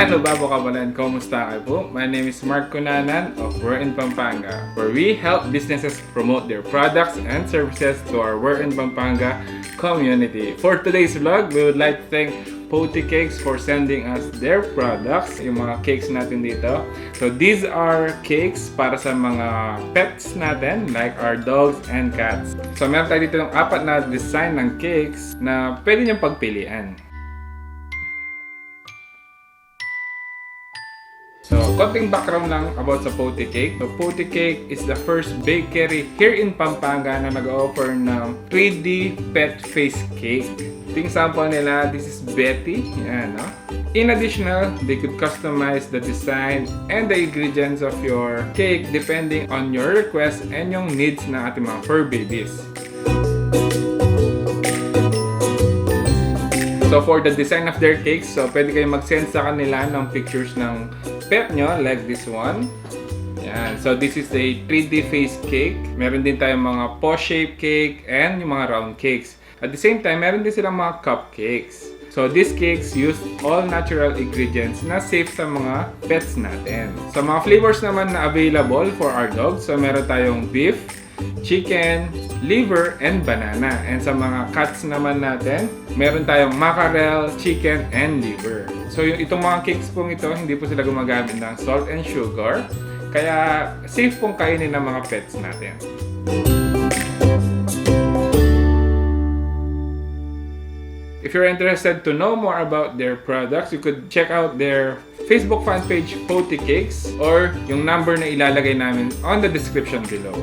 Hello Babo Kabalan, kumusta kayo po? My name is Mark Cunanan of We're in Pampanga, where we help businesses promote their products and services to our We're in Pampanga community. For today's vlog, we would like to thank Pawty Cakes for sending us their products, yung mga cakes natin dito. So these are cakes para sa mga pets natin, like our dogs and cats. So meron tayo dito ng 4 na design ng cakes na pwede niyong pagpilian. So, konting background lang about sa Pawty Cake. So, Pawty Cake is the first bakery here in Pampanga na nag-offer ng 3D pet face cake. Yung sample nila, this is Betty. Yan, no? In additional, they could customize the design and the ingredients of your cake depending on your request and yung needs ng ating mga fur babies. So, for the design of their cakes, so pwede kayo mag-send sa kanila ng pictures ng pet nyo, like this one. Yan. So, this is the 3D face cake. Meron din tayong mga paw-shaped cake and yung mga round cakes. At the same time, meron din silang mga cupcakes. So, these cakes use all natural ingredients na safe sa mga pets natin. So, mga flavors naman na available for our dogs. So, meron tayong beef, chicken, liver, and banana. And sa mga cats naman natin, meron tayong mackerel, chicken, and liver. So itong mga cakes pong ito, hindi po sila gumagamit ng salt and sugar. Kaya safe pong kainin ng mga pets natin. If you're interested to know more about their products, you could check out their Facebook fan page, Pawty Cakes, or yung number na ilalagay namin on the description below.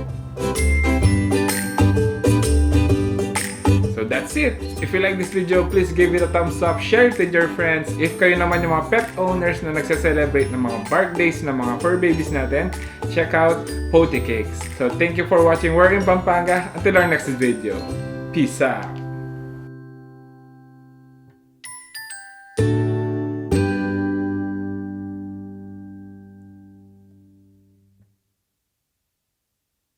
So that's it. If you like this video, please give it a thumbs up, share it with your friends. If kayo naman yung mga pet owners na nagse-celebrate ng mga birthdays ng mga fur babies natin, check out Pawty Cakes. So thank you for watching We're in Pampanga. Until our next video. Peace out.